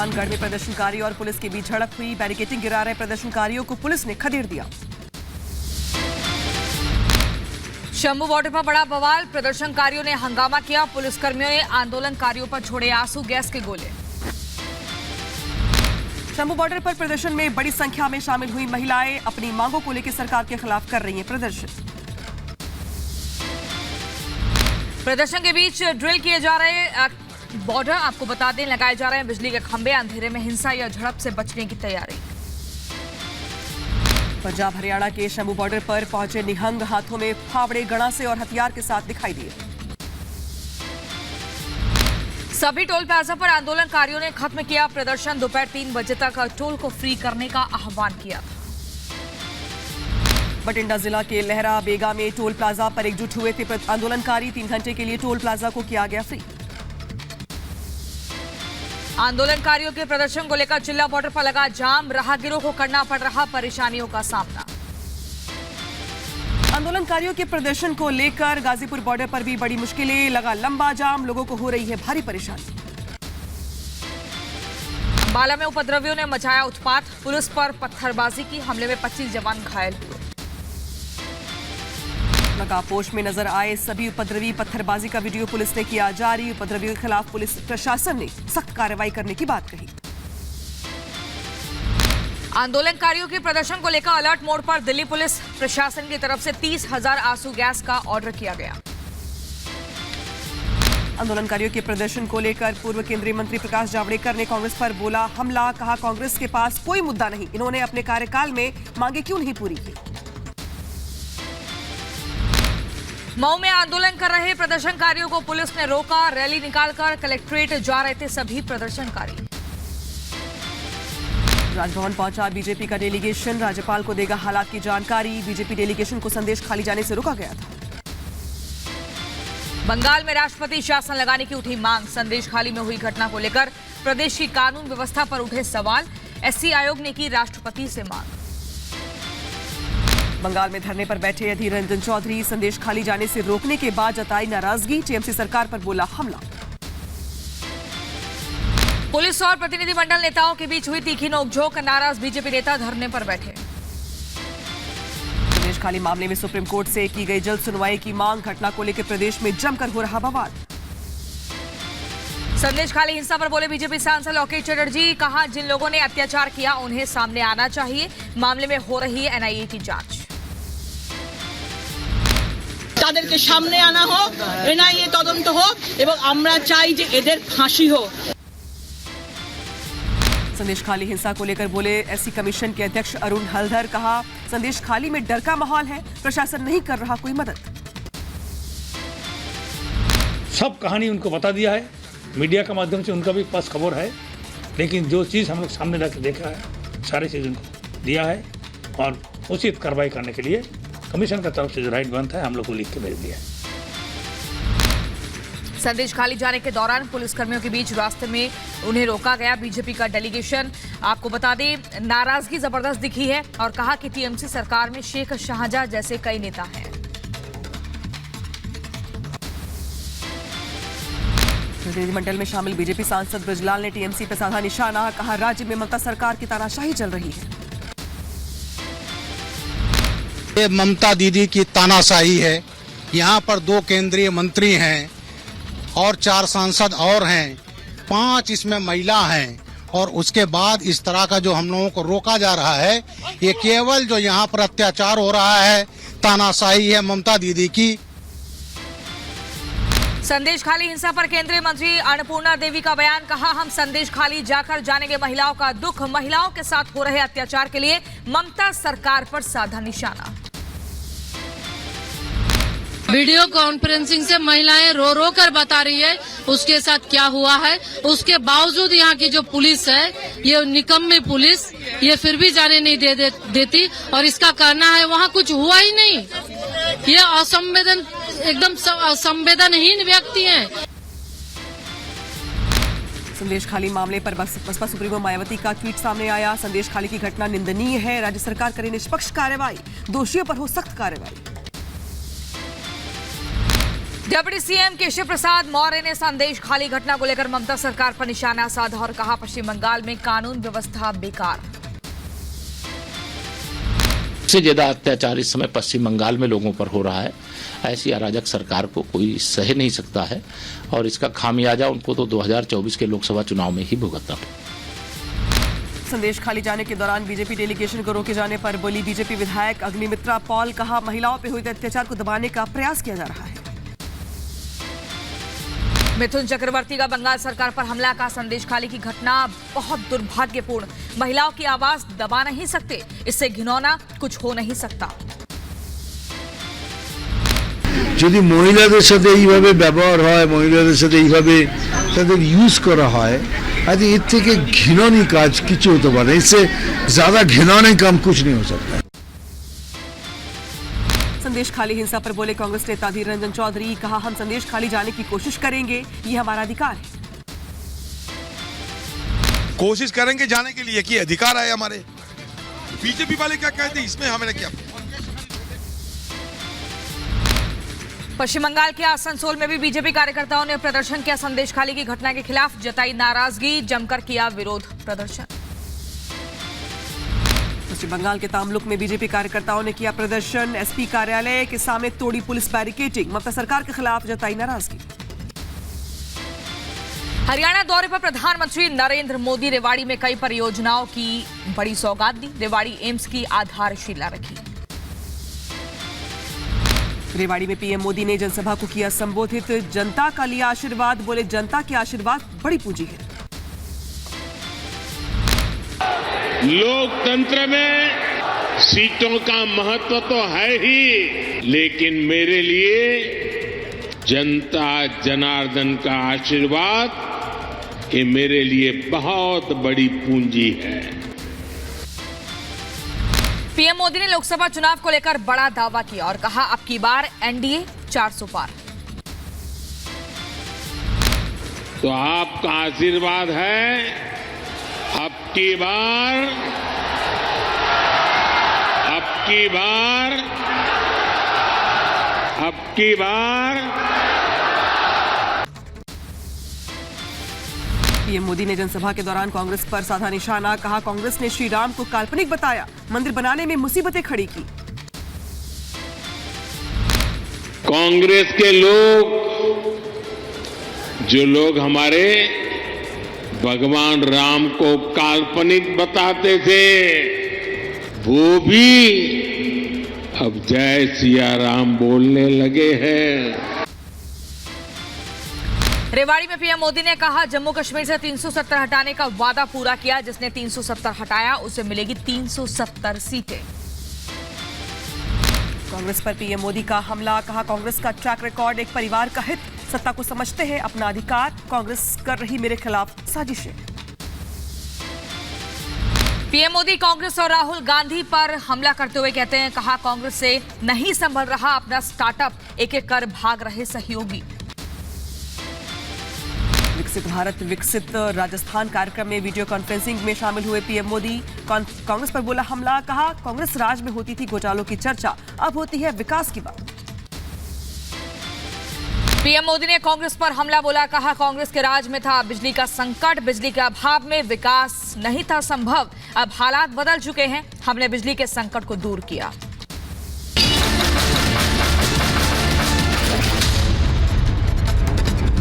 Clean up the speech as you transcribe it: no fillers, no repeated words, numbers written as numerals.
हनुमानगढ़ में प्रदर्शनकारी और पुलिस के बीच झड़प हुई। बैरिकेडिंग गिरा रहे प्रदर्शनकारियों को पुलिस ने खदेड़ दिया। शंभू बॉर्डर पर बड़ा बवाल, प्रदर्शनकारियों ने हंगामा किया। पुलिसकर्मियों ने आंदोलनकारियों पर छोड़े आंसू गैस के गोले। शंभू बॉर्डर पर प्रदर्शन में बड़ी संख्या में शामिल हुई महिलाएं अपनी मांगों को लेकर सरकार के खिलाफ कर रही हैं प्रदर्शन। प्रदर्शन के बीच ड्रिल किए जा रहे बॉर्डर, आपको बता दें, लगाए जा रहे हैं बिजली के खंभे। अंधेरे में हिंसा या झड़प से बचने की तैयारी। पंजाब हरियाणा के शंभू बॉर्डर पर पहुंचे निहंग हाथों में फावड़े, गणासे और हथियार के साथ दिखाई दिए। सभी टोल प्लाजा पर आंदोलनकारियों ने खत्म किया प्रदर्शन। दोपहर 3 बजे तक टोल को फ्री करने का आह्वान किया था। बठिंडा जिला के लहरा बेगा में टोल प्लाजा पर एकजुट हुए थे आंदोलनकारी। 3 घंटे के लिए टोल प्लाजा को किया गया फ्री। आंदोलनकारियों के प्रदर्शन को लेकर चिल्ला बॉर्डर पर लगा जाम। राहगीरों को करना पड़ रहा परेशानियों का सामना। आंदोलनकारियों के प्रदर्शन को लेकर गाजीपुर बॉर्डर पर भी बड़ी मुश्किलें, लगा लंबा जाम। लोगों को हो रही है भारी परेशानी। अंबाला में उपद्रवियों ने मचाया उत्पात। पुलिस पर पत्थरबाजी की, हमले में 25 जवान घायल हुए। नकाबपोश में नजर आए सभी उपद्रवी। पत्थरबाजी का वीडियो पुलिस ने किया जारी। उपद्रवियों के खिलाफ पुलिस प्रशासन ने सख्त कार्रवाई करने की बात कही। आंदोलनकारियों के प्रदर्शन को लेकर अलर्ट मोड पर दिल्ली पुलिस प्रशासन की तरफ से 30,000 आंसू गैस का ऑर्डर किया गया। आंदोलनकारियों के प्रदर्शन को लेकर पूर्व केंद्रीय मंत्री प्रकाश जावड़ेकर ने कांग्रेस पर बोला हमला। कहा कांग्रेस के पास कोई मुद्दा नहीं, इन्होंने अपने कार्यकाल में मांगे क्यों नहीं पूरी की। मऊ में आंदोलन कर रहे प्रदर्शनकारियों को पुलिस ने रोका। रैली निकालकर कलेक्ट्रेट जा रहे थे सभी प्रदर्शनकारी। राजभवन पहुंचा बीजेपी का डेलीगेशन। राज्यपाल को देगा हालात की जानकारी। बीजेपी डेलीगेशन को संदेश खाली जाने से रोका गया था। बंगाल में राष्ट्रपति शासन लगाने की उठी मांग। संदेश खाली में हुई घटना को लेकर प्रदेश की कानून व्यवस्था पर उठे सवाल। एससी आयोग ने की राष्ट्रपति से मांग। बंगाल में धरने पर बैठे अधीर रंजन चौधरी। संदेश खाली जाने से रोकने के बाद जताई नाराजगी। टीएमसी सरकार पर बोला हमला। पुलिस और प्रतिनिधिमंडल नेताओं के बीच हुई तीखी नोकझोंक। नाराज बीजेपी नेता धरने पर बैठे। संदेश खाली मामले में सुप्रीम कोर्ट से की गई जल्द सुनवाई की मांग। घटना को लेकर प्रदेश में जमकर हो रहा बवाल। संदेश खाली हिंसा पर बोले बीजेपी सांसद लोकेश चटर्जी। कहा जिन लोगों ने अत्याचार किया उन्हें सामने आना चाहिए। मामले में हो रही है एनआईए की जांच। তাদেরকে সামনে আনা হোক, এনআইএ তদন্ত হোক এবং আমরা চাই যে এদের ফাঁসি হোক। संदेश खाली हिंसा को लेकर बोले एससी कमीशन के अध्यक्ष अरुण हल्दर। कहा संदेश खाली में डर का माहौल है, प्रशासन नहीं कर रहा कोई मदद। सब कहानी उनको बता दिया है, मीडिया के माध्यम से उनका भी पास खबर है, लेकिन जो चीज़ हम लोग सामने रख देखा है सारी चीज़ उनको दिया है और उचित कार्रवाई करने के लिए कमीशन का तरफ से जो राइट बनता है हम लोग को लिख के भेज दिया है। संदेश खाली जाने के दौरान पुलिसकर्मियों के बीच रास्ते में उन्हें रोका गया। बीजेपी का डेलीगेशन, आपको बता दें, नाराजगी जबरदस्त दिखी है और कहा कि टीएमसी सरकार में शेख शाहजहां जैसे कई नेता हैं। प्रतिनिधिमंडल में शामिल बीजेपी सांसद ब्रजलाल ने टीएमसी पर साधा निशाना। कहा राज्य में ममता सरकार की तानाशाही चल रही है। ये ममता दीदी की तानाशाही है। यहाँ पर 2 केंद्रीय मंत्री हैं और 4 सांसद और हैं, 5 इसमें महिला हैं और उसके बाद इस तरह का जो हम लोगों को रोका जा रहा है, ये केवल जो यहाँ पर अत्याचार हो रहा है तानाशाही है ममता दीदी की। संदेश खाली हिंसा पर केंद्रीय मंत्री अन्नपूर्णा देवी का बयान। कहा हम संदेश खाली जाकर जानेंगे महिलाओं का दुख। महिलाओं के साथ हो रहे अत्याचार के लिए ममता सरकार पर साधा निशाना। वीडियो कॉन्फ्रेंसिंग से महिलाएं रो रो कर बता रही है उसके साथ क्या हुआ है। उसके बावजूद यहाँ की जो पुलिस है, ये निकम्मी पुलिस, ये फिर भी जाने नहीं देती और इसका कहना है वहाँ कुछ हुआ ही नहीं। ये एकदम संवेदनहीन व्यक्ति हैं। संदेश खाली मामले पर बसपा सुप्रीमो मायावती का ट्वीट सामने आया। संदेश खाली की घटना निंदनीय है, राज्य सरकार करे निष्पक्ष कार्रवाई, दोषियों पर हो सख्त कार्रवाई। डिप्टी सीएम केशव प्रसाद मौर्य ने संदेश खाली घटना को लेकर ममता सरकार पर निशाना साधा और कहा पश्चिम बंगाल में कानून व्यवस्था बेकार। सबसे ज्यादा अत्याचार इस समय पश्चिम बंगाल में लोगों पर हो रहा है। ऐसी अराजक सरकार को कोई सह नहीं सकता है और इसका खामियाजा उनको तो 2024 के लोकसभा चुनाव में ही भुगतना। संदेश खाली जाने के दौरान बीजेपी डेलीगेशन को रोके जाने पर बोली बीजेपी विधायक अग्निमित्रा पॉल, कहा महिलाओं पर हुए अत्याचार को दबाने का प्रयास किया जा रहा है। मिथुन चक्रवर्ती का बंगाल सरकार पर हमला, का संदेश खाली की घटना बहुत दुर्भाग्यपूर्ण, महिलाओं की आवाज दबा नहीं सकते, इससे घिनौना कुछ हो नहीं सकता। যদি মহিলাদের সাথে এইভাবে ব্যবহার হয়, মহিলাদের সাথে এইভাবে তাদের ইউজ করা হয়, আই থিঙ্ক এর থেকে ঘৃণনীয় কাজ কিছু হতে পারে, इससे ज्यादा घिनौने काम कुछ नहीं हो सकता। संदेश खाली हिंसा पर बोले कांग्रेस नेता अधीर रंजन चौधरी, कहा हम संदेश खाली जाने की कोशिश करेंगे, ये हमारा अधिकार है। कोशिश करेंगे जाने के लिए कि अधिकार है हमारे। बीजेपी वाले क्या कहते हैं इसमें हमें क्या। पश्चिम बंगाल के आसनसोल में भी बीजेपी कार्यकर्ताओं ने प्रदर्शन किया, संदेश खाली की घटना के खिलाफ जताई नाराजगी, जमकर किया विरोध प्रदर्शन। पश्चिम बंगाल के तामलुक में बीजेपी कार्यकर्ताओं ने किया प्रदर्शन, एसपी कार्यालय के सामने तोड़ी पुलिस बैरिकेडिंग, ममता सरकार के खिलाफ जताई नाराजगी। हरियाणा दौरे पर प्रधानमंत्री नरेंद्र मोदी रेवाड़ी में कई परियोजनाओं की बड़ी सौगात दी, रेवाड़ी एम्स की आधारशिला रखी। रेवाड़ी में पीएम मोदी ने जनसभा को किया संबोधित, जनता का लिया आशीर्वाद, बोले जनता के आशीर्वाद बड़ी पूंजी है। लोकतंत्र में सीटों का महत्व तो है ही, लेकिन मेरे लिए जनता जनार्दन का आशीर्वाद ये मेरे लिए बहुत बड़ी पूंजी है। पीएम मोदी ने लोकसभा चुनाव को लेकर बड़ा दावा किया और कहा अब की बार एनडीए 400 पार। तो आपका आशीर्वाद है अब की बार पीएम मोदी ने जनसभा के दौरान कांग्रेस पर साधा निशाना, कहा कांग्रेस ने श्री राम को काल्पनिक बताया, मंदिर बनाने में मुसीबतें खड़ी की। कांग्रेस के लोग, जो लोग हमारे भगवान राम को काल्पनिक बताते थे, वो भी अब जय सिया राम बोलने लगे हैं। रेवाड़ी में पीएम मोदी ने कहा जम्मू कश्मीर से 370 हटाने का वादा पूरा किया, जिसने 370 हटाया उसे मिलेगी 370 सीटें। कांग्रेस पर पीएम मोदी का हमला, कहा कांग्रेस का ट्रैक रिकॉर्ड एक परिवार का हित, सत्ता को समझते हैं अपना अधिकार, कांग्रेस कर रही मेरे खिलाफ साजिशें। पीएम मोदी कांग्रेस और राहुल गांधी पर हमला करते हुए कहते हैं, कहा कांग्रेस से नहीं संभल रहा अपना स्टार्टअप, एक एक कर भाग रहे सहयोगी। विकसित भारत विकसित राजस्थान कार्यक्रम में वीडियो कॉन्फ्रेंसिंग में शामिल हुए पीएम मोदी, कांग्रेस पर बोला हमला, कहा कांग्रेस राज में होती थी घोटालों की चर्चा, अब होती है विकास की बात। पीएम मोदी ने कांग्रेस पर हमला बोला, कहा कांग्रेस के राज में था बिजली का संकट, बिजली के अभाव में विकास नहीं था संभव, अब हालात बदल चुके हैं, हमने बिजली के संकट को दूर किया।